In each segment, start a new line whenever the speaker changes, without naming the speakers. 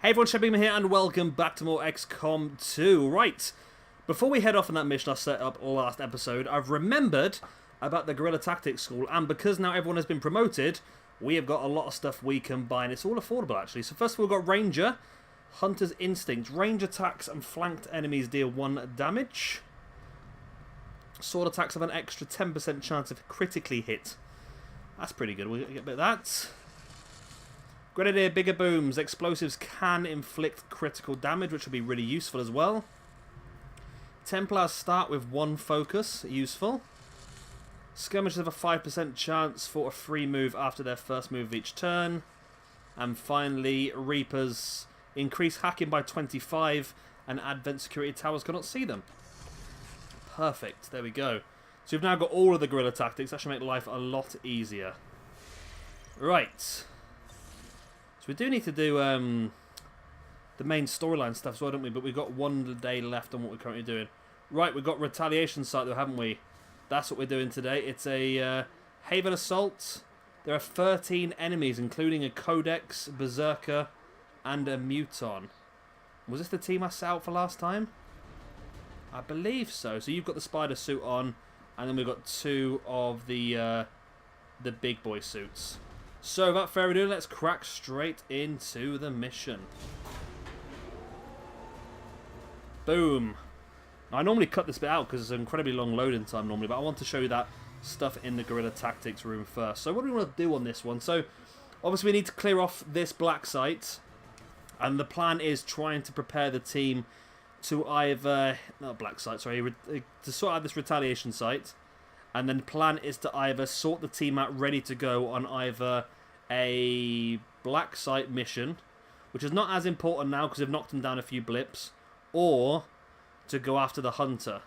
Hey everyone, Shabima here and welcome back to more XCOM 2. Right, before we head off on that mission I set up last episode, I've remembered about the Guerrilla Tactics School, and because now everyone has been promoted, we have got a lot of stuff we can buy, and it's all affordable actually. So first of all we've got Ranger, Hunter's Instinct. Range attacks and flanked enemies deal 1 damage. Sword attacks have an extra 10% chance of critically hit. That's pretty good, we'll get a bit of that. Grenadier, bigger booms. Explosives can inflict critical damage, which will be really useful as well. Templars start with 1 focus, useful. Skirmishers have a 5% chance for a free move after their first move of each turn. And finally, Reapers increase hacking by 25 and Advent security towers cannot see them. Perfect, there we go. So we've now got all of the guerrilla tactics. That should make life a lot easier. Right. So we do need to do the main storyline stuff as well, don't we? But we've got 1 day left on what we're currently doing. Right, we've got Retaliation site though, haven't we? That's what we're doing today. It's a Haven Assault. There are 13 enemies, including a Codex, Berserker, and a Muton. Was this the team I set out for last time? I believe so. So you've got the spider suit on, and then we've got 2 of the big boy suits. So without further ado, let's crack straight into the mission. Boom. Now, I normally cut this bit out because it's an incredibly long loading time normally, but I want to show you that stuff in the Guerrilla Tactics room first. So what do we want to do on this one? So obviously we need to clear off this black site, and the plan is trying to prepare the team to either, not black site, sorry, to sort out this Retaliation site, and then the plan is to either sort the team out ready to go on either a black site mission, which is not as important now because they've knocked them down a few blips, or to go after the Hunter.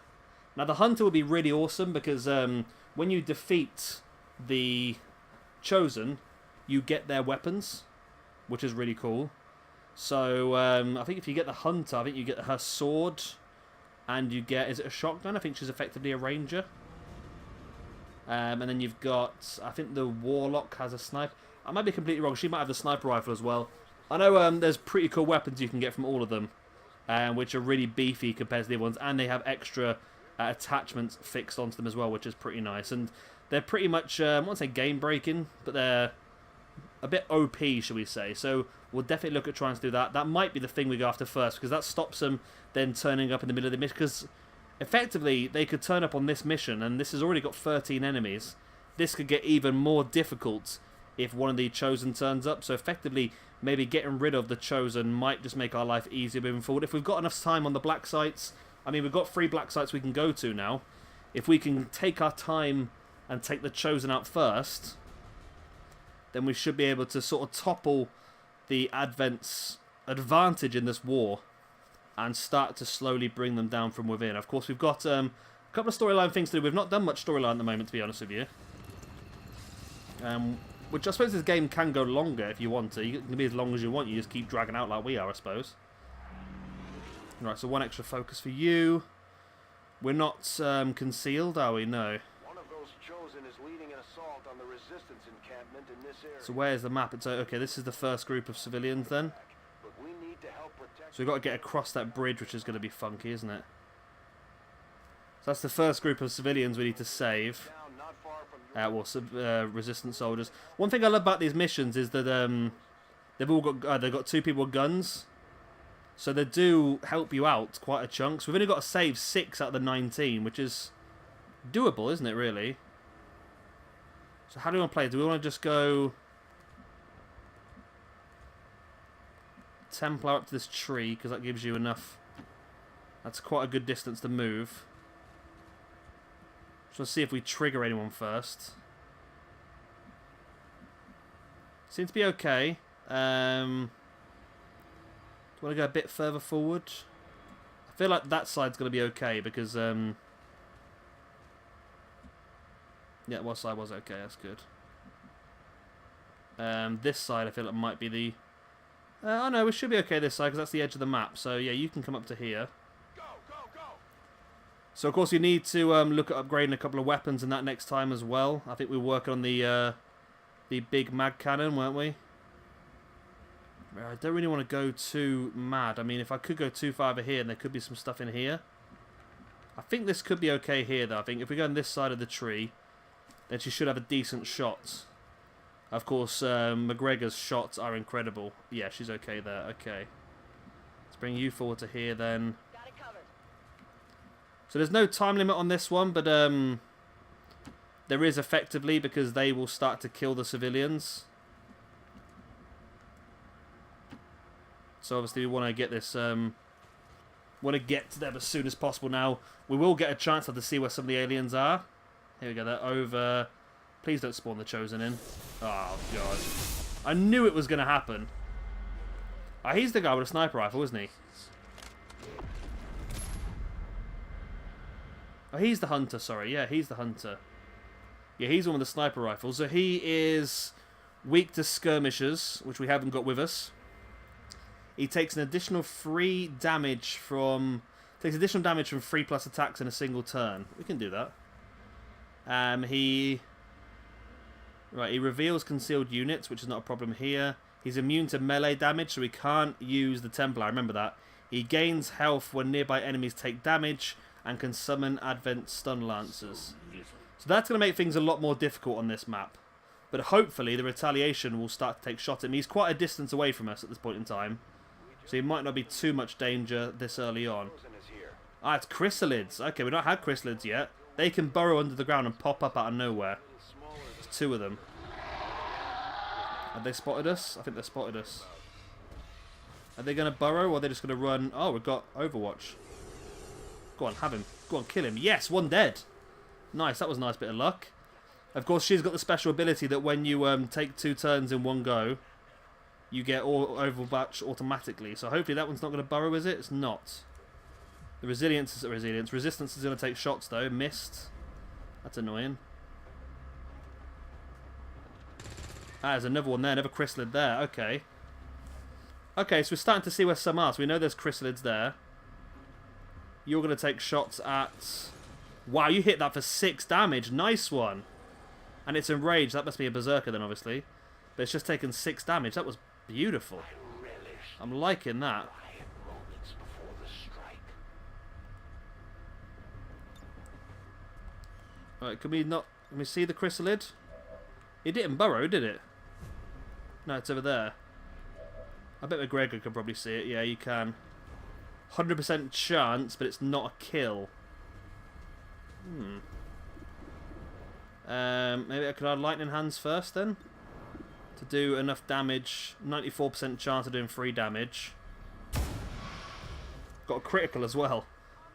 Now the Hunter would be really awesome because when you defeat the Chosen, you get their weapons, which is really cool. So I think if you get the Hunter, I think you get her sword, and you get, is it a shotgun? I think she's effectively a ranger. And then you've got, I think the Warlock has a sniper. I might be completely wrong. She might have the sniper rifle as well. I know there's pretty cool weapons you can get from all of them, which are really beefy compared to the other ones. And they have extra attachments fixed onto them as well, which is pretty nice. And they're pretty much, I won't say game-breaking, but they're a bit OP, shall we say. So we'll definitely look at trying to do that. That might be the thing we go after first, because that stops them then turning up in the middle of the mission. Because effectively, they could turn up on this mission, and this has already got 13 enemies. This could get even more difficult if one of the Chosen turns up. So effectively, maybe getting rid of the Chosen might just make our life easier moving forward. If we've got enough time on the black sites, I mean, we've got 3 black sites we can go to now. If we can take our time and take the Chosen out first, then we should be able to sort of topple the Advent's advantage in this war and start to slowly bring them down from within. Of course, we've got a couple of storyline things to do. We've not done much storyline at the moment, to be honest with you. Which I suppose this game can go longer if you want to. You can be as long as you want. You just keep dragging out like we are, I suppose. Right, so 1 extra focus for you. We're not concealed, are we? No.
One of those Chosen is leading an assault on the resistance encampment in this area.
So where's the map? It's okay, this is the first group of civilians then.
But we need to help protect.
So we've got to get across that bridge, which is going to be funky, isn't it? So that's the first group of civilians we need to save.
Down, not far from
Resistance soldiers. One thing I love about these missions is that they've all got they've got 2 people with guns, so they do help you out quite a chunk. So we've only got to save 6 out of the 19, which is doable, isn't it? Really. So how do we want to play? Do we want to just go Templar up to this tree because that gives you enough? That's quite a good distance to move. So let's see if we trigger anyone first. Seems to be okay. Do you want to go a bit further forward? I feel like that side's going to be okay because yeah, what side was okay? That's good. This side I feel like might be the oh no, we should be okay this side because that's the edge of the map. So yeah, you can come up to here.
Go, go, go.
So of course you need to look at upgrading a couple of weapons and that next time as well. I think we were working on the big mag cannon, weren't we? I don't really want to go too mad. I mean, if I could go too far over here, and there could be some stuff in here. I think this could be okay here, though. I think if we go on this side of the tree, then she should have a decent shot. Of course, McGregor's shots are incredible. Yeah, she's okay there. Okay. Let's bring you forward to here, then.
Got it covered.
So there's no time limit on this one, but there is effectively, because they will start to kill the civilians. So obviously we want to get this, want to get to them as soon as possible. Now, we will get a chance to see where some of the aliens are. Here we go, they're over. Please don't spawn the Chosen in. Oh, God. I knew it was going to happen. Oh, he's the guy with a sniper rifle, isn't he? Oh, he's the hunter, sorry. Yeah, he's the hunter. Yeah, he's the one with the sniper rifle. So he is weak to skirmishers, which we haven't got with us. He takes an additional 3 damage from... Takes additional damage from 3+ attacks in a single turn. We can do that. He reveals concealed units, which is not a problem here. He's immune to melee damage, so he can't use the Templar. Remember that. He gains health when nearby enemies take damage and can summon Advent Stun Lancers. So that's going to make things a lot more difficult on this map. But hopefully the Retaliation will start to take shot at him. He's quite a distance away from us at this point in time. So he might not be too much danger this early on. Ah, it's chrysalids. Okay, we've not had chrysalids yet. They can burrow under the ground and pop up out of nowhere. There's 2 of them. Have they spotted us? I think they spotted us. Are they going to burrow or are they just going to run? Oh, we've got Overwatch. Go on, have him. Go on, kill him. Yes, 1 dead. Nice, that was a nice bit of luck. Of course, she's got the special ability that when you take 2 turns in one go, you get Overwatch automatically. So hopefully that one's not going to burrow, is it? It's not. The resilience is resilience. Resistance is going to take shots, though. Missed. That's annoying. Ah, there's another one there. Another chrysalid there. Okay. Okay, so we're starting to see where some are. So we know there's chrysalids there. You're going to take shots at... Wow, you hit that for 6 damage. Nice one. And it's enraged. That must be a berserker then, obviously. But it's just taken 6 damage. That was beautiful. I'm liking that. Alright, can we see the chrysalid? It didn't burrow, did it? No, it's over there. I bet McGregor can probably see it. Yeah, you can. 100% chance, but it's not a kill. Maybe I could add lightning hands first then? To do enough damage. 94% chance of doing 3 damage. Got a critical as well.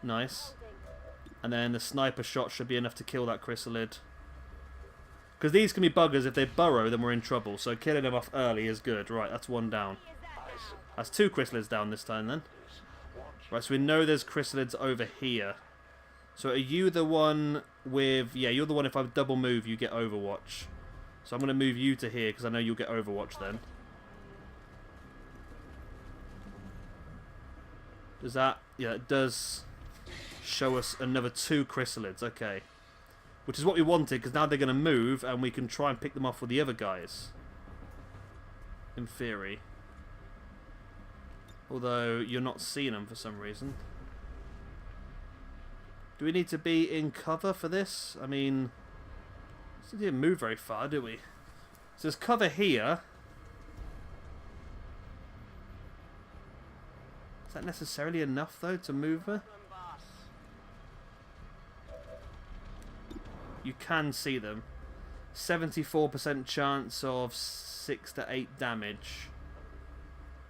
Nice. And then the sniper shot should be enough to kill that chrysalid. Because these can be buggers. If they burrow, then we're in trouble. So killing them off early is good. Right, that's 1 down. That's 2 chrysalids down this time then. Right, so we know there's chrysalids over here. So are you the one with... Yeah, you're the one if I double move, you get Overwatch. So I'm going to move you to here because I know you'll get Overwatch then. Does that... Yeah, it does show us another 2 chrysalids. Okay. Which is what we wanted because now they're going to move and we can try and pick them off with the other guys. In theory. Although you're not seeing them for some reason. Do we need to be in cover for this? I mean... We didn't move very far, do we? So there's cover here. Is that necessarily enough, though, to move her? You can see them. 74% chance of 6 to 8 damage.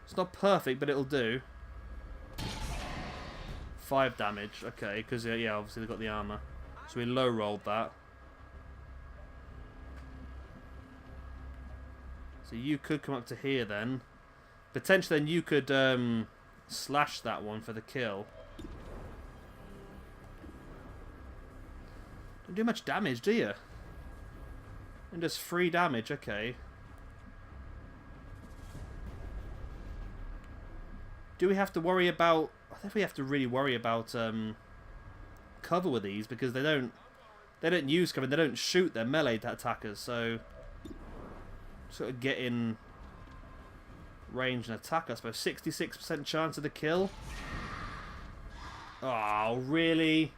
It's not perfect, but it'll do. 5 damage, okay, because yeah, obviously they've got the armor. So we low rolled that. So you could come up to here then. Potentially then you could slash that one for the kill. Don't do much damage, do you? And just 3 damage, okay. Do we have to worry about... I think we have to really worry about cover with these because they don't use cover, they don't shoot their melee attackers, so sort of getting Range and attack, I suppose. 66% chance of the kill. Oh, really?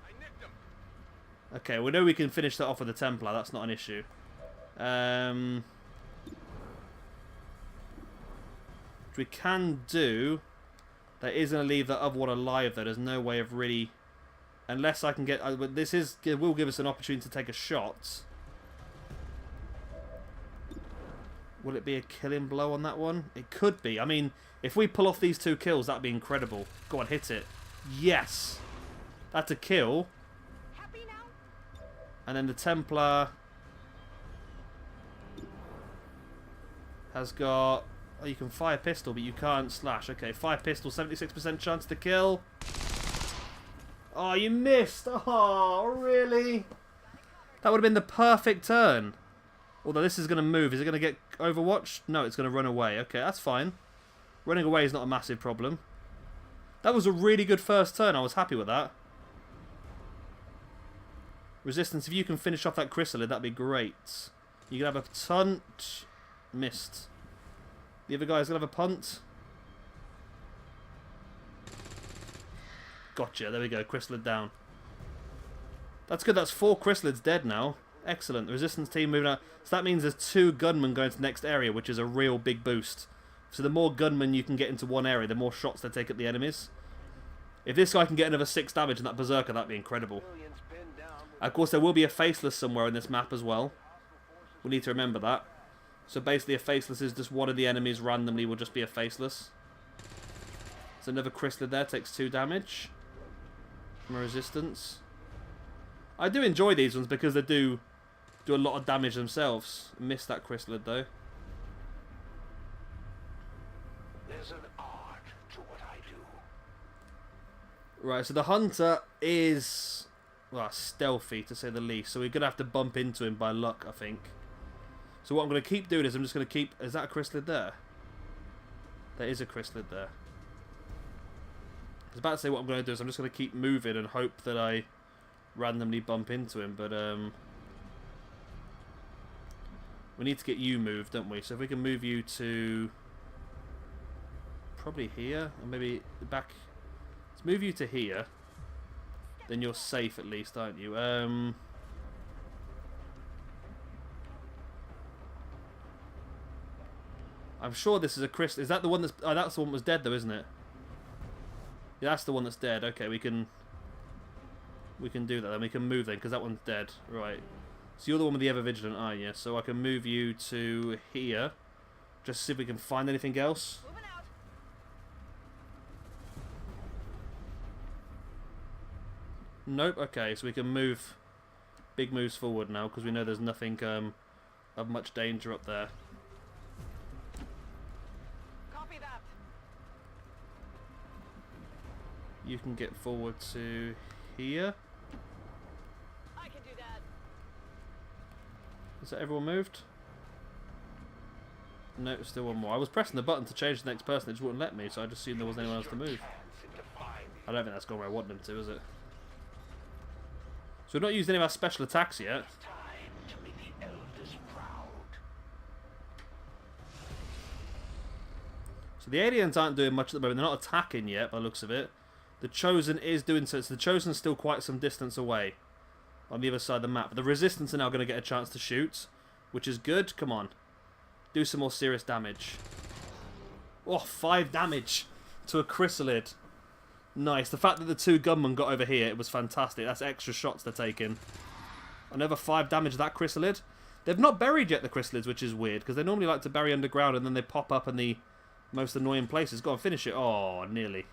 Okay, we know we can finish that off with the Templar. That's not an issue. Which we can do. That is going to leave that other one alive, though. There's no way of really... Unless I can get... This is it will give us an opportunity to take a shot. Will it be a killing blow on that one? It could be. I mean, if we pull off these 2 kills, that'd be incredible. Go on, hit it. Yes! That's a kill.
Happy now?
And then the Templar... has got... Oh, you can fire pistol, but you can't slash. Okay, fire pistol, 76% chance to kill. Oh, you missed! Oh, really? That would have been the perfect turn. Although this is going to move. Is it going to get overwatched? No, it's going to run away. Okay, that's fine. Running away is not a massive problem. That was a really good first turn. I was happy with that. Resistance, if you can finish off that chrysalid, that'd be great. You can have a punt. Missed. The other guy's going to have a punt. Gotcha. There we go. Chrysalid down. That's good. That's 4 chrysalids dead now. Excellent. The resistance team moving out. So that means there's 2 gunmen going to the next area, which is a real big boost. So the more gunmen you can get into one area, the more shots they take at the enemies. If this guy can get another 6 damage in that berserker, that'd be incredible. Of course, there will be a faceless somewhere in this map as well. We need to remember that. So basically a faceless is just one of the enemies randomly will just be a faceless. So another chrysalid there, takes 2 damage. From a resistance. I do enjoy these ones because they do a lot of damage themselves. Missed that chrysalid though.
There's an art to what I do.
Right, so the hunter is, well, stealthy to say the least. So we're going to have to bump into him by luck, I think. So what I'm going to keep doing is I'm just going to keep... Is that a chrysalid there? There is a chrysalid there. I was about to say what I'm going to do is I'm just going to keep moving and hope that I randomly bump into him. But we need to get you moved, don't we? So if we can move you to... Probably here. Or maybe back... Let's move you to here. Then you're safe at least, aren't you? I'm sure this is a Chris. Is that the one that's... Oh, that's the one that was dead, though, isn't it? Yeah, that's the one that's dead. Okay, we can do that then. We can move then, because that one's dead. Right. So you're the one with the ever vigilant, aren't you? So I can move you to here. Just see if we can find anything else.
Moving out.
Nope. Okay, so we can move... Big moves forward now, because we know there's nothing of much danger up there.
Copy that.
You can get forward to here.
I can do that.
Is that everyone moved? No, still one more. I was pressing the button to change the next person, it just wouldn't let me, so I just assumed there wasn't anyone else to move. I don't think that's gone where I want them to, is it? So we've not used any of our special attacks yet. So the aliens aren't doing much at the moment. They're not attacking yet, by the looks of it. The Chosen is doing so. So the Chosen's still quite some distance away on the other side of the map. But the Resistance are now going to get a chance to shoot, which is good. Come on. Do some more serious damage. Oh, 5 damage to a chrysalid. Nice. The fact that the 2 gunmen got over here, it was fantastic. That's extra shots they're taking. Another 5 damage to that chrysalid. They've not buried yet, the chrysalids, which is weird, because they normally like to bury underground and then they pop up in the most annoying places. Go on, finish it. Oh, nearly.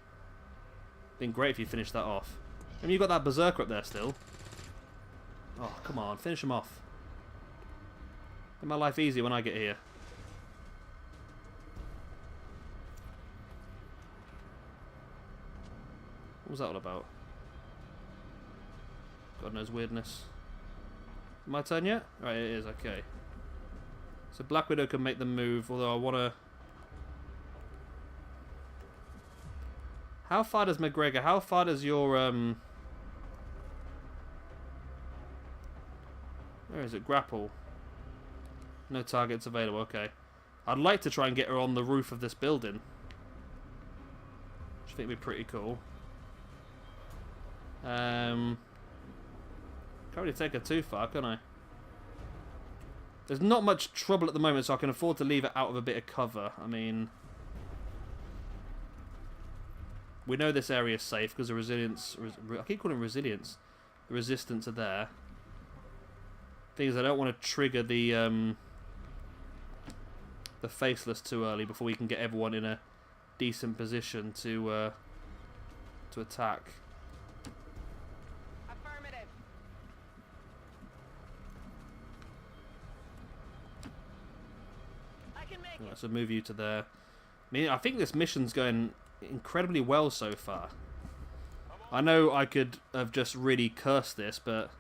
Been great if you finish that off. I mean, you've got that berserker up there still. Oh, come on. Finish him off. Make my life easier when I get here. What was that all about? God knows weirdness. My turn yet? Right, it is. Okay. So Black Widow can make the move, although I want to... How far does McGregor... How far does your... Where is it? Grapple. No targets available. Okay. I'd like to try and get her on the roof of this building. Which I think would be pretty cool. Can't really take her too far, can I? There's not much trouble at the moment, so I can afford to leave it out of a bit of cover. I mean, we know this area is safe because the resilience... I keep calling it resilience. The resistance are there. Thing is, I don't want to trigger the faceless too early before we can get everyone in a decent position to attack.
Affirmative. I can make
Right, so move you to there. I mean, I think this mission's going incredibly well so far. I know I could have just really cursed this, but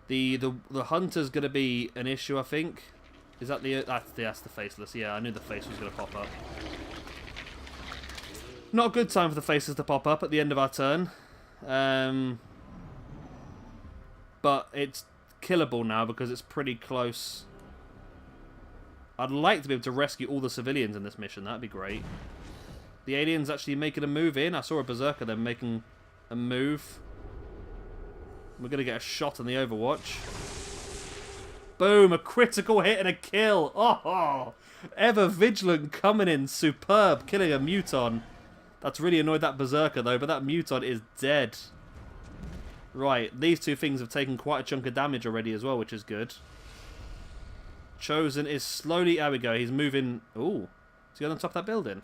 the hunter's going to be an issue, I think. Is that that's the faceless? Yeah, I knew the face was going to pop up. Not a good time for the faces to pop up at the end of our turn. But it's killable now because it's pretty close. I'd like to be able to rescue all the civilians in this mission. That'd be great. The aliens actually making a move in. I saw a berserker then making a move. We're going to get a shot on the Overwatch. Boom, a critical hit and a kill. Oh, ever vigilant coming in. Superb, killing a Muton. That's really annoyed that berserker though, but that Muton is dead. Right, these two things have taken quite a chunk of damage already as well, which is good. Chosen is slowly... There we go, he's moving... Ooh, is he on top of that building?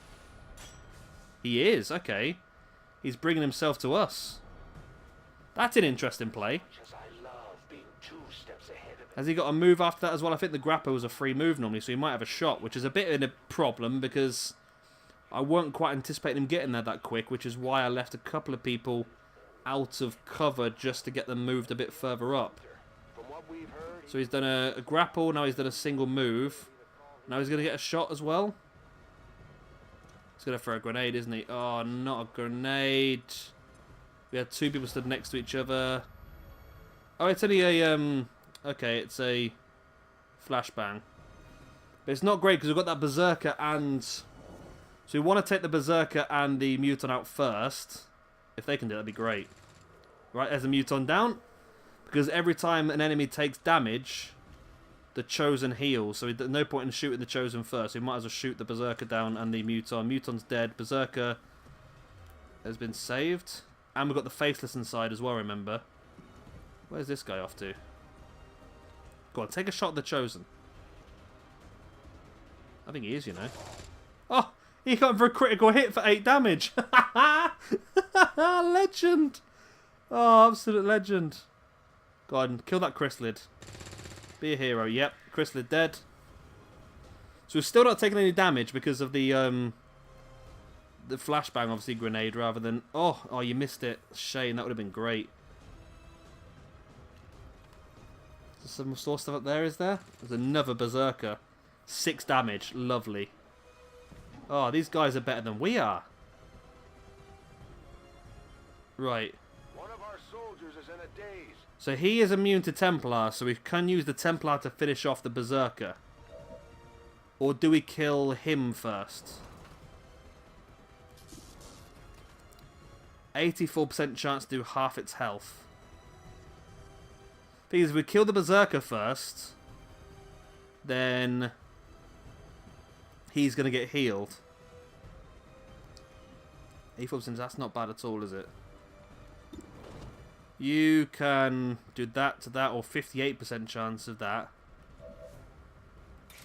He is, okay. He's bringing himself to us. That's an interesting play. Has he got a move after that as well? I think the grapper was a free move normally, so he might have a shot, which is a bit of a problem because I weren't quite anticipating him getting there that quick, which is why I left a couple of people out of cover just to get them moved a bit further up. So he's done a grapple, now he's done a single move. Now he's going to get a shot as well. He's going to throw a grenade, isn't he? Oh, not a grenade. We had two people stood next to each other. Oh, it's only a... Okay, it's a flashbang. But it's not great because we've got that berserker and... So we want to take the berserker and the Muton out first. If they can do it, that'd be great. Right, there's a Muton down. Because every time an enemy takes damage, the Chosen heals. So there's no point in shooting the Chosen first. We might as well shoot the berserker down and the Muton. Muton's dead. Berserker has been saved. And we've got the Faceless inside as well, remember. Where's this guy off to? Go on, take a shot at the Chosen. I think he is, you know. Oh, he got him for a critical hit for 8 damage. Legend. Oh, absolute legend. Go on, kill that chrysalid. Be a hero. Yep, chrysalid dead. So we've still not taken any damage because of the flashbang, obviously, grenade rather than... Oh, you missed it. Shame, that would have been great. There's some more stuff up there, is there? There's another berserker. 6 damage. Lovely. Oh, these guys are better than we are. Right.
One of our soldiers is in a daze.
So he is immune to Templar, so we can use the Templar to finish off the berserker. Or do we kill him first? 84% chance to do half its health. Thing is, if we kill the berserker first, then he's going to get healed. 84%, that's not bad at all, is it? You can do that to that, or 58% chance of that.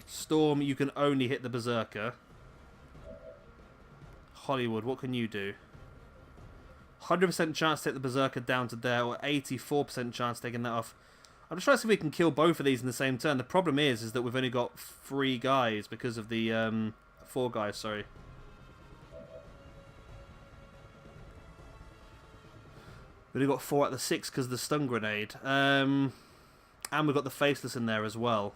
Storm, you can only hit the berserker. Hollywood, what can you do? 100% chance to take the berserker down to there, or 84% chance taking that off. I'm just trying to see if we can kill both of these in the same turn. The problem is that we've only got 3 guys because of the 4 guys. Sorry. We've only got 4 out of the 6 because of the stun grenade, and we've got the faceless in there as well.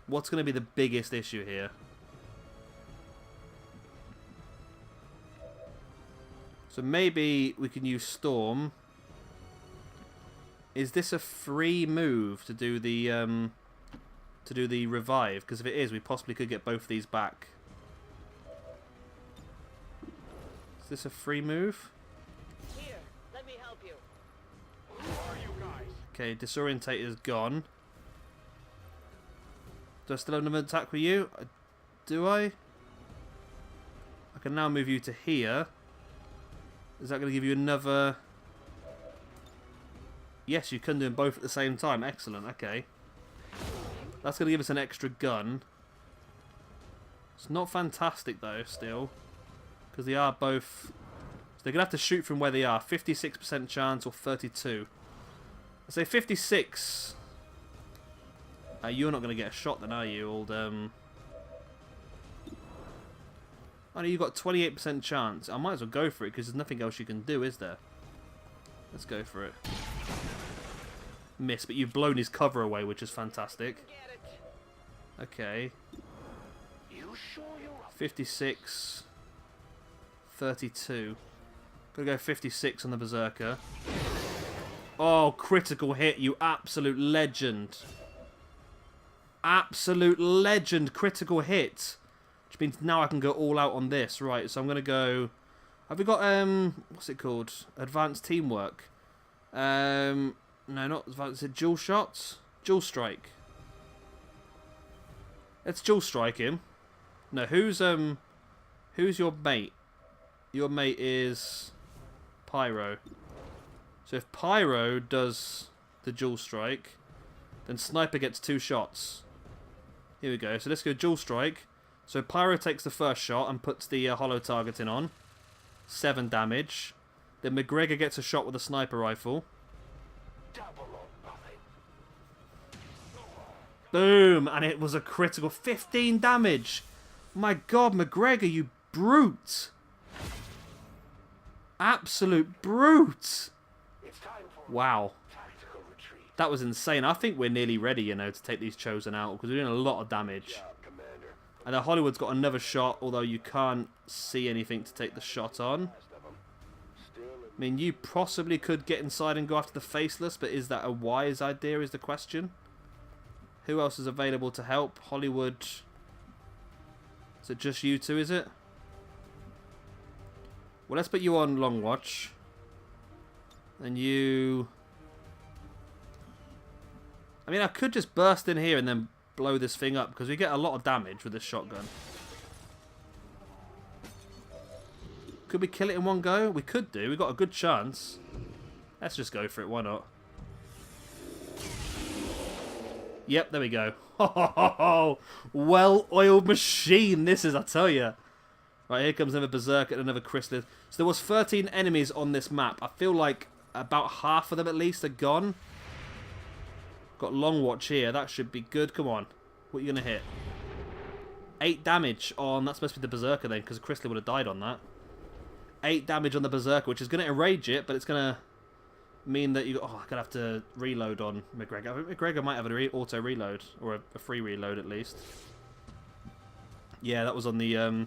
What's going to be the biggest issue here? So maybe we can use Storm. Is this a free move to do the to do the revive, because if it is, we possibly could get both of these back. Is this a free move?
Here, let me help you.
Who are you guys?
Okay, disorientate is gone. Do I still have another attack with you? Do I? I can now move you to here. Is that going to give you another... Yes, you can do them both at the same time. Excellent, okay. That's going to give us an extra gun. It's not fantastic though, still. Because they are both... So they're going to have to shoot from where they are. 56% chance or 32. I say 56. You're not going to get a shot then, are you, old... Oh no, you've got 28% chance. I might as well go for it because there's nothing else you can do, is there? Let's go for it. Miss, but you've blown his cover away, which is fantastic.
Get it.
Okay.
You sure you're up?
56. 32. Gonna go 56 on the Berserker. Oh, critical hit, you absolute legend. Absolute legend, critical hit. Which means now I can go all out on this. Right, so I'm gonna go... Have we got, what's it called? Advanced teamwork. No, not advanced, is it dual shots? Dual strike. Let's dual strike him. No, who's your mate? Your mate is Pyro. So if Pyro does the dual strike, then Sniper gets 2 shots. Here we go. So let's go dual strike. So Pyro takes the first shot and puts the hollow targeting on. 7 damage. Then McGregor gets a shot with a sniper rifle.
Double or nothing.
Boom! And it was a critical 15 damage. My God, McGregor, you brute! Absolute brute!
It's time for
Wow.
tactical retreat.
That was insane. I think we're nearly ready, you know, to take these Chosen out because we're doing a lot of damage.
Job, Commander.
And then Hollywood's got another shot, although you can't see anything to take the shot on.
Last of 'em. Still in
I mean, you possibly could get inside and go after the Faceless, but is that a wise idea is the question. Who else is available to help? Hollywood. Is it just you two, is it? Well, let's put you on Long Watch. And you... I mean, I could just burst in here and then blow this thing up, because we get a lot of damage with this shotgun. Could we kill it in one go? We could do. We've got a good chance. Let's just go for it. Why not? Yep, there we go. Well-oiled machine this is, I tell you. Right, here comes another Berserker and another Chrysalis. So there was 13 enemies on this map. I feel like about half of them at least are gone. Got Long Watch here. That should be good. Come on. What are you going to hit? 8 damage on... That's supposed to be the Berserker then, because Chrysalis would have died on that. 8 damage on the Berserker, which is going to enrage it, but it's going to mean that you... Oh, I'm going to have to reload on McGregor. I think McGregor might have an auto-reload, or a free reload at least. Yeah, that was on the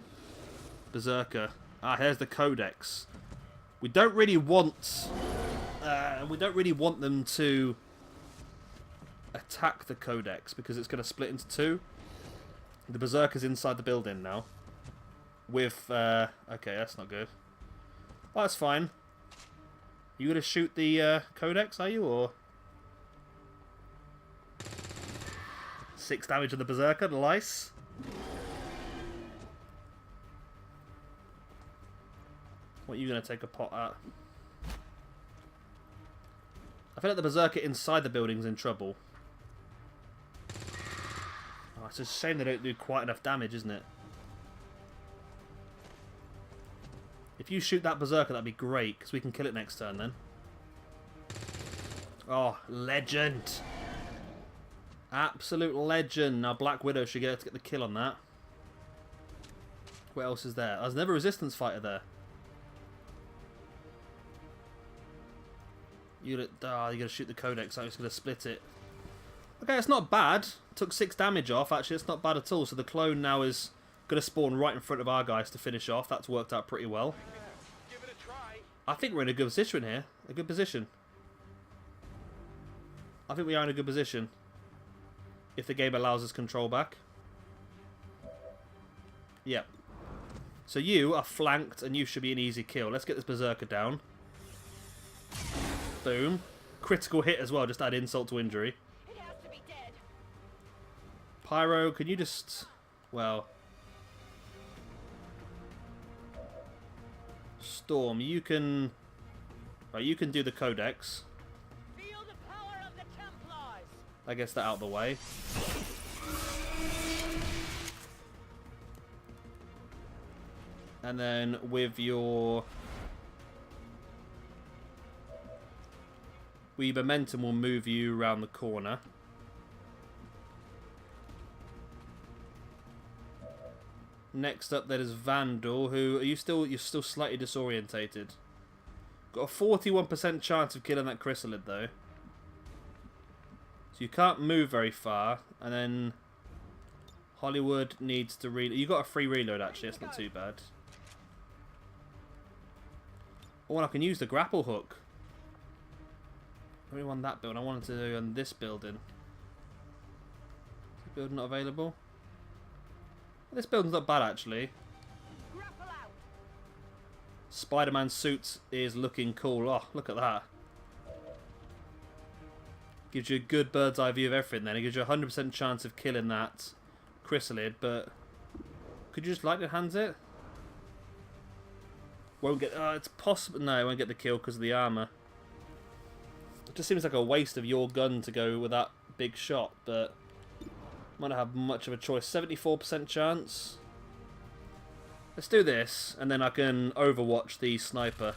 Berserker. Ah, here's the Codex. We don't really want... we don't really want them to attack the Codex, because it's going to split into 2. The Berserker's inside the building now. With... okay, that's not good. Oh, that's fine. You going to shoot the Codex, are you, or... 6 damage on the Berserker, nice. What are you going to take a pot at? I feel like the Berserker inside the building's in trouble. Oh, it's a shame they don't do quite enough damage, isn't it? If you shoot that Berserker, that'd be great, because we can kill it next turn then. Oh, legend! Absolute legend. Now Black Widow should get the kill on that. What else is there? There's never a Resistance fighter there. You're gonna shoot the Codex, I'm just gonna split it. Okay, it's not bad. Took 6 damage off, actually, it's not bad at all. So the clone now is gonna spawn right in front of our guys to finish off. That's worked out pretty well.
Give it a try.
I think we're in a good position here. A good position. I think we are in a good position. if the game allows us control back. Yep. So you are flanked, and you should be an easy kill. Let's get this Berserker down. Boom. Critical hit as well, just add insult to injury.
It has to be dead.
Pyro, can you just... Well... Storm, you can... Right, you can do the Codex.
Feel the power of the Templars.
I guess that out of the way. And then with your... Momentum will move you around the corner. Next up, there is Vandal, who you're still slightly disorientated. Got a 41% chance of killing that Chrysalid though. So you can't move very far, and then Hollywood needs to reload. You got a free reload actually, that's not too bad. Oh, and I can use the grapple hook. I really want that build. I wanted to do on this building. Is the build not available? This building's not bad actually.
Grapple out.
Spider-Man suit is looking cool. Oh, look at that. Gives you a good bird's eye view of everything then. It gives you a 100% chance of killing that Chrysalid, but could you just lightning hands it? Won't get... it's possible... No, it won't get the kill because of the armor. It just seems like a waste of your gun to go with that big shot, but might not have much of a choice. 74% chance. Let's do this, and then I can overwatch the sniper.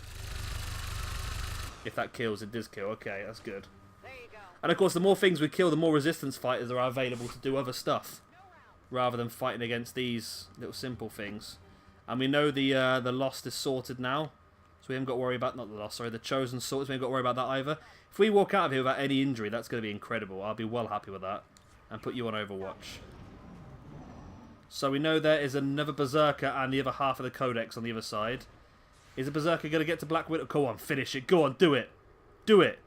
If that kills, it does kill. Okay, that's good.
There you go.
And of course, the more things we kill, the more resistance fighters are available to do other stuff, rather than fighting against these little simple things. And we know the Lost is sorted now, so we haven't got to worry about... Not the Lost, sorry, the Chosen sorted, so we haven't got to worry about that either. If we walk out of here without any injury, that's going to be incredible. I'll be well happy with that. And put you on Overwatch. So we know there is another Berserker and the other half of the Codex on the other side. Is the Berserker going to get to Black Widow? Go on, finish it. Go on, do it. Do it.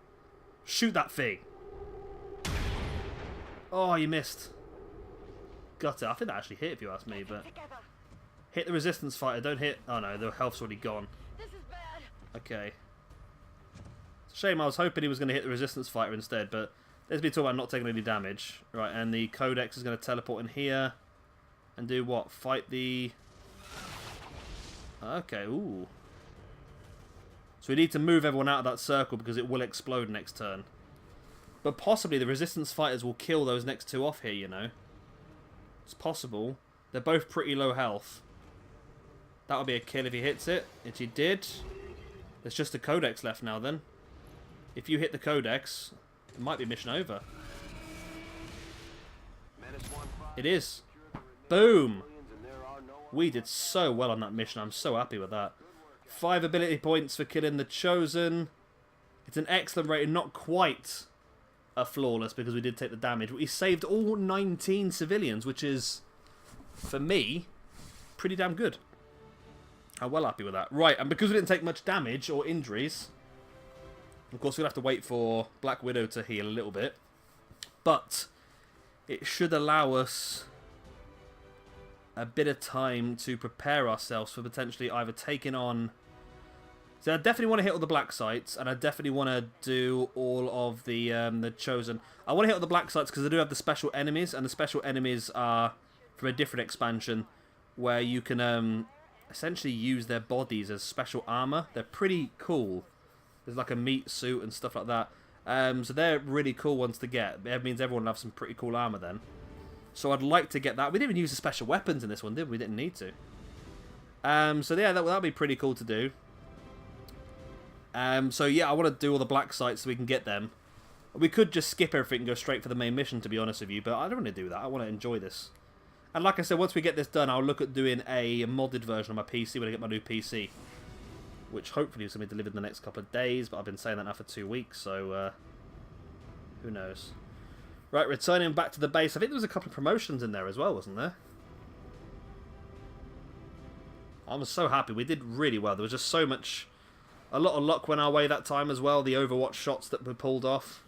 Shoot that thing. Oh, you missed. Got it. I think that actually hit if you ask me, but...
Together.
Hit the resistance fighter, don't hit... Oh no, the health's already gone.
This is bad.
Okay. It's a shame, I was hoping he was going to hit the resistance fighter instead, but... Let's be talking about not taking any damage. Right, and the Codex is going to teleport in here. And do what? Fight the... Okay, ooh. So we need to move everyone out of that circle because it will explode next turn. But possibly the resistance fighters will kill those next two off here, you know. It's possible. They're both pretty low health. That would be a kill if he hits it. If he did, there's just a Codex left now then. If you hit the Codex, it might be mission over. It is. Boom! We did so well on that mission. I'm so happy with that. 5 ability points for killing the Chosen. It's an excellent rating. Not quite a flawless because we did take the damage. But we saved all 19 civilians, which is, for me, pretty damn good. I'm well happy with that. Right, and because we didn't take much damage or injuries, of course we'll have to wait for Black Widow to heal a little bit. But it should allow us a bit of time to prepare ourselves for potentially either taking on... So I definitely want to hit all the black sites, and I definitely want to do all of the Chosen. I want to hit all the black sites because I do have the special enemies, and the special enemies are from a different expansion where you can essentially use their bodies as special armor. They're pretty cool. There's like a meat suit and stuff like that. So they're really cool ones to get. It means everyone will have some pretty cool armor then. So I'd like to get that. We didn't even use the special weapons in this one, did we? We didn't need to. So yeah, that'd be pretty cool to do. So yeah, I want to do all the black sites so we can get them. We could just skip everything and go straight for the main mission, to be honest with you, but I don't want to do that. I want to enjoy this. And like I said, once we get this done, I'll look at doing a modded version of my PC when I get my new PC. Which hopefully is going to be delivered in the next couple of days, but I've been saying that now for 2 weeks, so who knows. Right, returning back to the base. I think there was a couple of promotions in there as well, wasn't there? I was so happy. We did really well. There was just so much... A lot of luck went our way that time as well. The Overwatch shots that were pulled off.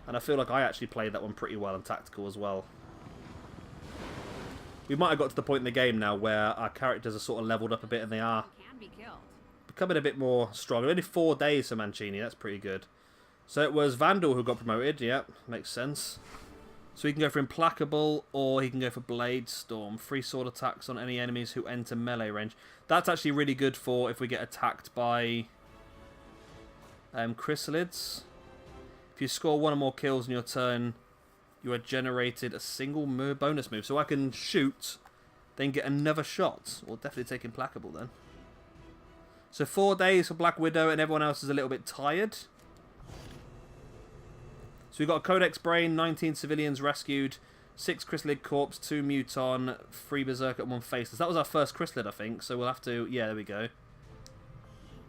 And I feel like I actually played that one pretty well and tactical as well. We might have got to the point in the game now where our characters are sort of leveled up a bit and they are
Can be killed.
becoming a bit more strong. Only 4 days for Mancini, that's pretty good. So it was Vandal who got promoted, yep, makes sense. So he can go for Implacable or he can go for Blade Storm. 3 sword attacks on any enemies who enter melee range. That's actually really good for if we get attacked by chrysalids. If you score 1 or more kills in your turn, you are generated a single bonus move. So I can shoot, then get another shot. We'll definitely take Implacable then. So 4 days for Black Widow and everyone else is a little bit tired. So we've got a Codex Brain, 19 civilians rescued, 6 Chrysalid Corpse, 2 Muton, 3 Berserker and 1 Faceless. That was our first Chrysalid, I think, so we'll have to... Yeah, there we go.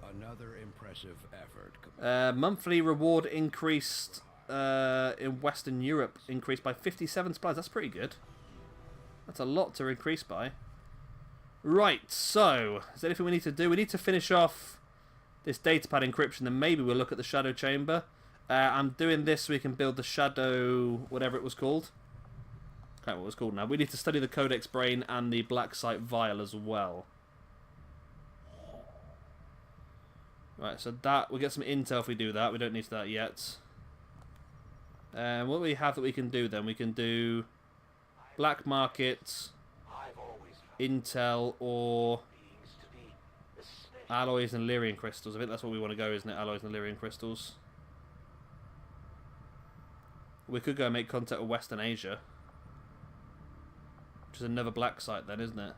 Another impressive effort.
Monthly reward increased in Western Europe, increased by 57 supplies. That's pretty good. That's a lot to increase by. Right, so, is there anything we need to do? We need to finish off this datapad encryption, then maybe we'll look at the Shadow Chamber. I'm doing this so we can build the Shadow, whatever it was called. I can't remember what it was called now. We need to study the Codex Brain and the Black Site Vial as well. Right, so that, we'll get some intel if we do that. We don't need that yet. What do we have that we can do then? We can do Black Market, Intel, or Alloys and Lyrian Crystals. I think that's what we want to go, isn't it? Alloys and Lyrian Crystals. We could go and make contact with Western Asia. Which is another black site then, isn't it?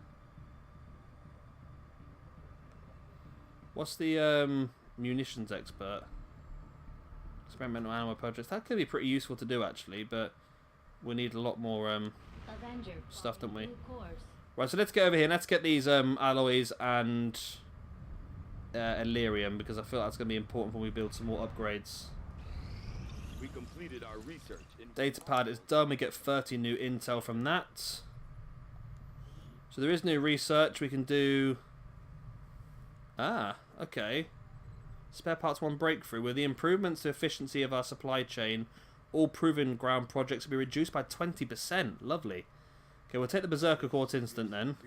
What's the munitions expert? Experimental animal projects. That could be pretty useful to do actually, but we need a lot more stuff, don't we? Right, so let's get over here. Let's get these alloys and Illyrium, because I feel that's going to be important when we build some more upgrades.
We completed our research.
Datapad is done. We get 30 new intel from that. So there is new research. We can do... Ah, okay. Spare parts 1 breakthrough. With the improvements to efficiency of our supply chain, all proven ground projects will be reduced by 20%. Lovely. Okay, we'll take the Berserker Court instant then.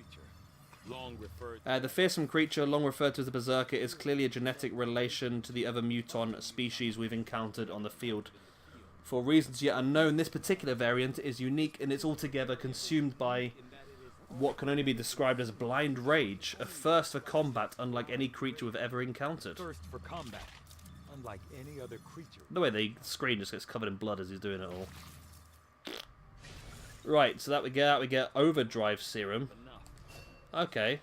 The fearsome creature, long referred to as the Berserker, is clearly a genetic relation to the other muton species we've encountered on the field. For reasons yet unknown, this particular variant is unique and it's altogether consumed by what can only be described as blind rage, a thirst for combat unlike any creature we've ever encountered.
Thirst for combat, unlike any other creature.
The way the screen just gets covered in blood as he's doing it all. Right, so that we get Overdrive Serum. Okay.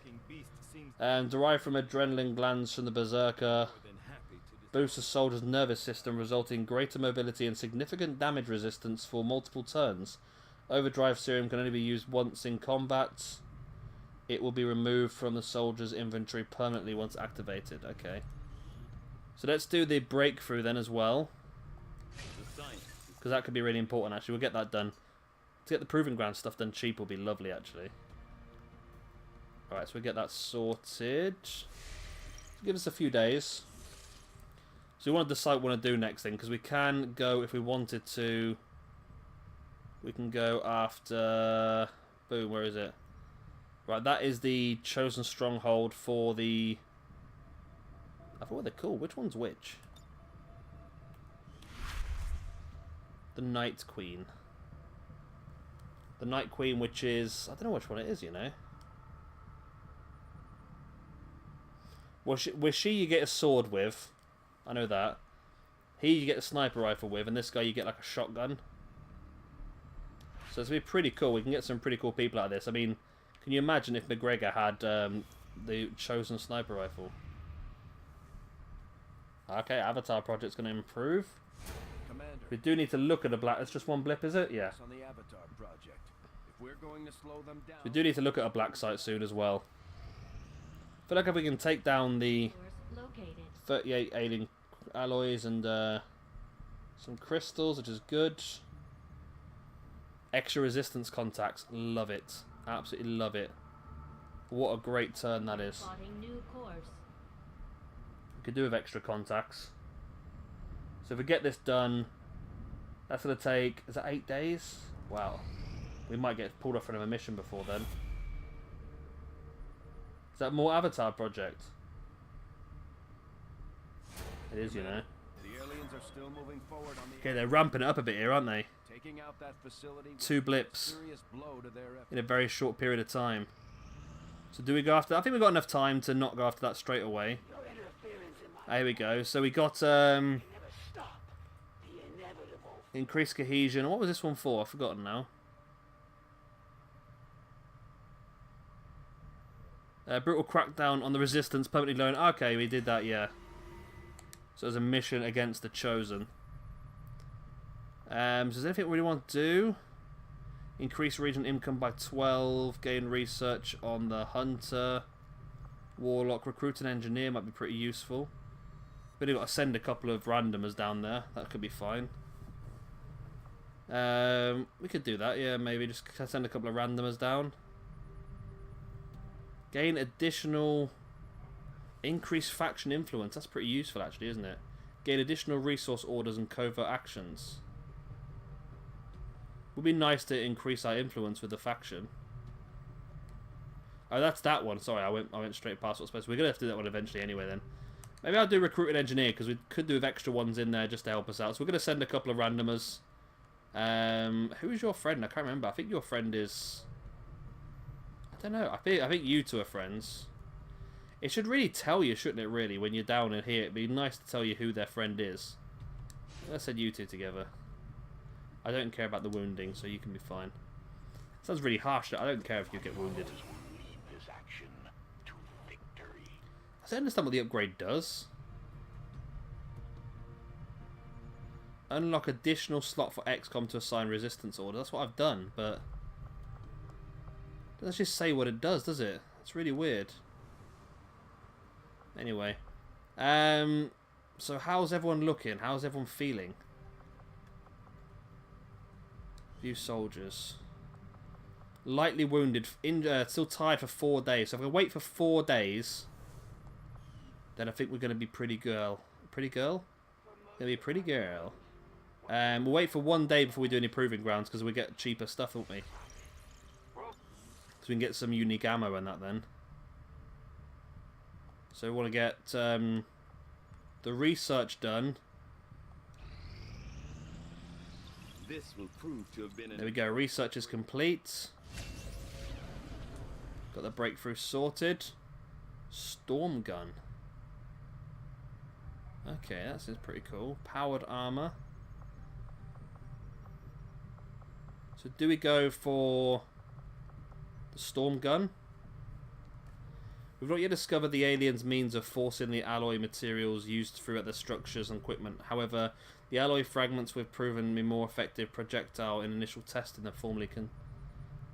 And derived from adrenaline glands from the Berserker. Boosts a soldier's nervous system, resulting in greater mobility and significant damage resistance for multiple turns. Overdrive Serum can only be used once in combat. It will be removed from the soldier's inventory permanently once activated. Okay. So let's do the breakthrough then as well. Because that could be really important actually. We'll get that done. To get the Proving Ground stuff done cheap will be lovely actually. Alright, so we'll get that sorted. Give us a few days. So we want to decide what we want to do next thing, because we can go, if we wanted to, we can go after, boom, where is it? Right, that is the chosen stronghold for the, I forgot what they're called. Which one's which? The Night Queen. The Night Queen, which is, I don't know which one it is, you know. Well, she you get a sword with. I know that. Here you get a sniper rifle with, and this guy you get like a shotgun. So it's going to be pretty cool. We can get some pretty cool people out of this. I mean, can you imagine if McGregor had the chosen sniper rifle? Okay, Avatar Project's going to improve.
Commander,
We do need to look at a black... It's just one blip, is it? Yeah.
on the Avatar project. If we're going to slow them down,
We do need to look at a black site soon as well. I feel like if we can take down the 38 alien alloys and some crystals, which is good. Extra resistance contacts. Love it. Absolutely love it. What a great turn that is. We could do with extra contacts. So if we get this done, That's going to take... Is that 8 days? Wow. We might get pulled off from a mission before then. Is that more Avatar project? It is, you know.
The aliens are still moving forward on the
Okay, they're ramping it up a bit here, aren't they?
taking out that facility.
2 blips
Serious blow to their efforts.
in a very short period of time. So do we go after that? I think we've got enough time to not go after that straight away. Here we go. So we got increased cohesion. What was this one for? I've forgotten now. Brutal crackdown on the resistance, permanently lowering. Okay, we did that, yeah. So there's a mission against the Chosen. So is there anything we really want to do? Increase regional income by 12. Gain research on the Hunter. Warlock. Recruit an engineer might be pretty useful. But we've got to send a couple of randomers down there. That could be fine. We could do that, yeah, maybe. Just send a couple of randomers down. Gain additional... Increase faction influence. That's pretty useful, actually, isn't it? Gain additional resource orders and covert actions. Would be nice to increase our influence with the faction. Oh, that's that one. Sorry, I went straight past what's supposed to. We're going to have to do that one eventually anyway, then. Maybe I'll do recruit an engineer, because we could do with extra ones in there just to help us out. So we're going to send a couple of randomers. Who is your friend? I can't remember. I think your friend is... I don't know. I think you two are friends. It should really tell you, shouldn't it, really, when you're down in here? It'd be nice to tell you who their friend is. Let's send you two together. I don't care about the wounding, so you can be fine. Sounds really harsh. I don't care if you get wounded. I don't understand what the upgrade does. Unlock additional slot for XCOM to assign resistance order. That's what I've done, but... Let's just say what it does it? It's really weird. Anyway. So how's everyone looking? How's everyone feeling? Few soldiers. Lightly wounded. Still tired for 4 days. So if I wait for 4 days, then I think we're going to be pretty girl. Pretty girl? Gonna be a pretty girl. We'll wait for 1 day before we do any proving grounds, because we get cheaper stuff, won't we? So we can get some unique ammo and that then. So we want to get the research done.
This will prove to have been
There we go. Research is complete. Got the breakthrough sorted. Storm gun. Okay, that's pretty cool. Powered armor. So do we go for the storm gun? We've not yet discovered the aliens' means of forcing the alloy materials used throughout their structures and equipment. However, the alloy fragments we've proven to be more effective projectile in initial testing than formerly can.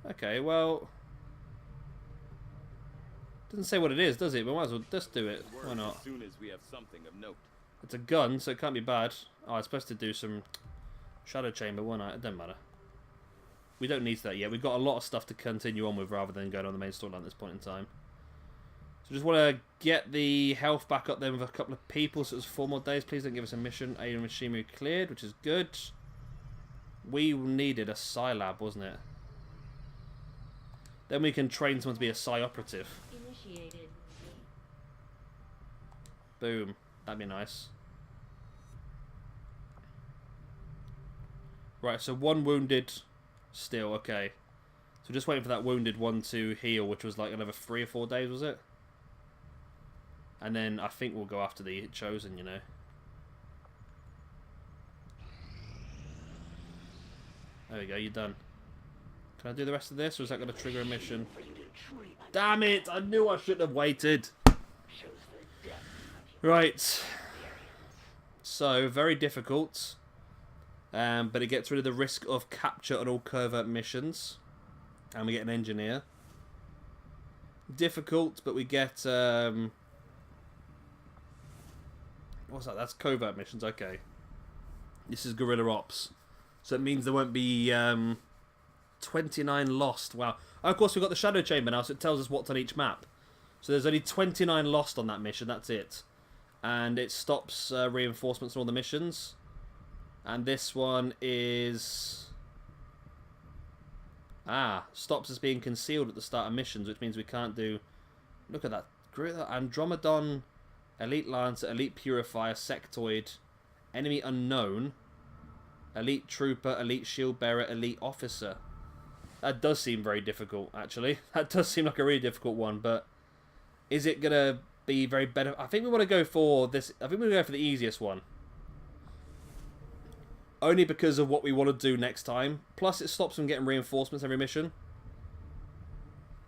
Okay, well, doesn't say what it is, does it? But might as well just do it. Why not?
As soon as we have something of note.
It's a gun, so it can't be bad. Oh, I'm supposed to do some shadow chamber, won't I? It doesn't matter. We don't need that yet. We've got a lot of stuff to continue on with rather than going on the main storyline at this point in time. So just want to get the health back up then with a couple of people. So it was 4 more days. Please don't give us a mission. Alien machinery cleared, which is good. We needed a Psi lab, wasn't it? Then we can train someone to be a Psi operative.
Initiated.
Boom. That'd be nice. Right, so 1 wounded still. Okay. So just waiting for that wounded one to heal, which was like another 3 or 4 days, was it? And then I think we'll go after the Chosen, you know. There we go, you're done. Can I do the rest of this, or is that going to trigger a mission? Damn it! I knew I should have waited! Right. So, very difficult. But it gets rid of the risk of capture on all covert missions. And we get an engineer. Difficult, but we get... what's that? That's covert missions, okay. This is guerrilla ops. So it means there won't be 29 lost. Wow. Oh, of course, we've got the shadow chamber now, so it tells us what's on each map. So there's only 29 lost on that mission, that's it. And it stops reinforcements on all the missions. And this one is... stops us being concealed at the start of missions, which means we can't do... Look at that. Andromedon, Elite Lancer, Elite Purifier, Sectoid, Enemy Unknown, Elite Trooper, Elite Shield Bearer, Elite Officer. That does seem very difficult, actually. That does seem like a really difficult one, but is it going to be very better? I think we want to go for this. I think we're going to go for the easiest one. Only because of what we want to do next time. Plus, it stops from getting reinforcements every mission.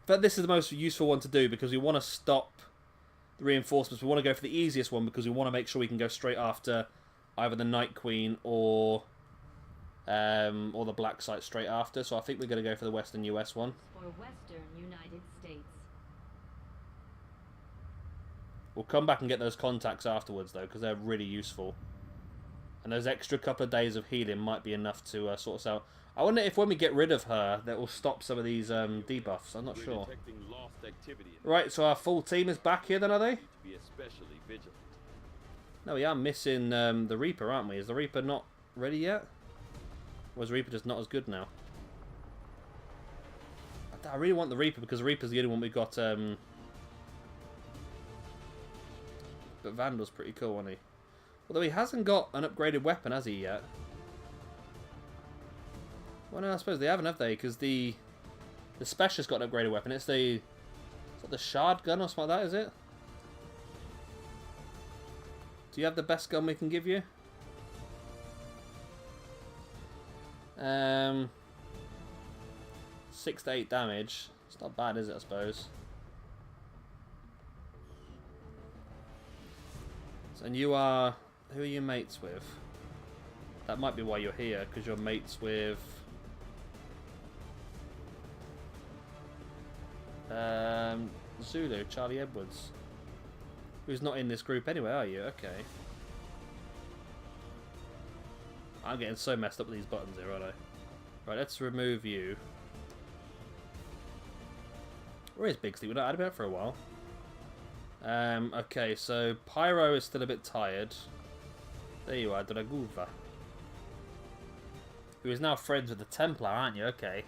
But this is the most useful one to do because we want to stop the reinforcements. We want to go for the easiest one because we want to make sure we can go straight after either the Night Queen or the Black Site straight after. So I think we're going to go for the Western US one.
For Western United States.
We'll come back and get those contacts afterwards though because they're really useful. And those extra couple of days of healing might be enough to sort us out. I wonder if when we get rid of her, that will stop some of these debuffs. I'm not sure. Right, so our full team is back here then, are they? No, we are missing the Reaper, aren't we? Is the Reaper not ready yet? Or is the Reaper just not as good now? I really want the Reaper because the Reaper's the only one we got. But Vandal's pretty cool, isn't he? Although he hasn't got an upgraded weapon, has he, yet? Well, no, I suppose they haven't, have they? Because the Specialist got an upgraded weapon. It's the... Is that the Shard gun or something like that, is it? Do you have the best gun we can give you? 6 to 8 damage. It's not bad, is it, I suppose? And you are... Who are you mates with? That might be why you're here, because you're mates with... Zulu, Charlie Edwards. Who's not in this group anyway, are you? Okay. I'm getting so messed up with these buttons here, aren't I? Right, let's remove you. Where is Bigsley? We've not had him out for a while. Okay, so Pyro is still a bit tired. There you are, Draguva. Who is now friends with the Templar, aren't you? Okay.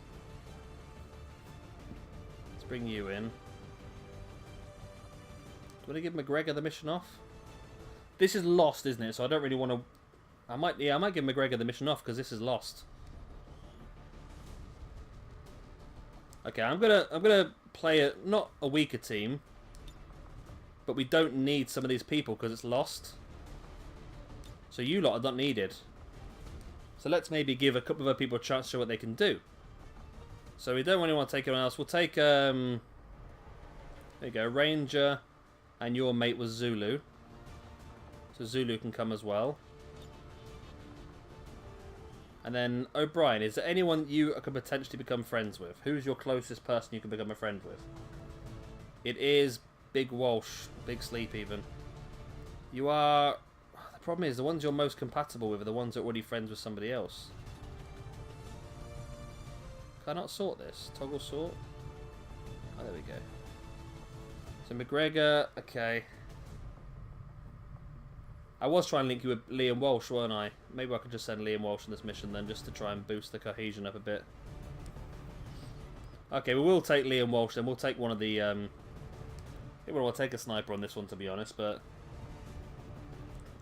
Let's bring you in. Do you want to give McGregor the mission off? This is lost, isn't it? So I don't really want to... I might give McGregor the mission off because this is lost. Okay, I'm gonna play not a weaker team, but we don't need some of these people because it's lost. So you lot are not needed. So let's maybe give a couple of other people a chance to show what they can do. So we don't really want to take anyone else. We'll take there you go, Ranger, and your mate was Zulu. So Zulu can come as well. And then O'Brien, is there anyone you can potentially become friends with? Who's your closest person you can become a friend with? It is Big Walsh, Big Sleep even. You are... The problem is the ones you're most compatible with are the ones that are already friends with somebody else. Can I not sort this? Toggle sort? Oh, there we go. So McGregor, okay. I was trying to link you with Liam Walsh, weren't I? Maybe I could just send Liam Walsh on this mission then, just to try and boost the cohesion up a bit. Okay, we will take Liam Walsh then. We'll take one of the... I think we'll take a sniper on this one, to be honest, but...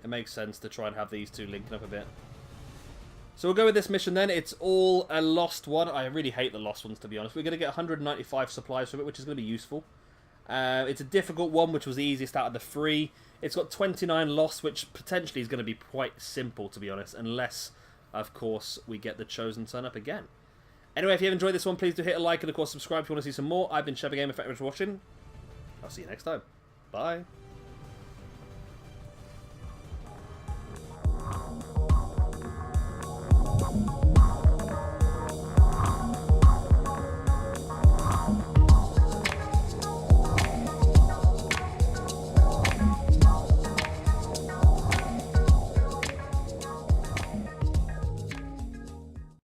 It makes sense to try and have these two linking up a bit. So we'll go with this mission then. It's all a lost one. I really hate the lost ones, to be honest. We're going to get 195 supplies from it, which is going to be useful. It's a difficult one, which was the easiest out of the 3. It's got 29 lost, which potentially is going to be quite simple, to be honest, unless, of course, we get the Chosen turn up again. Anyway, if you have enjoyed this one, please do hit a like and, of course, subscribe if you want to see some more. I've been Chevy Gamer. Thank you for watching. I'll see you next time. Bye.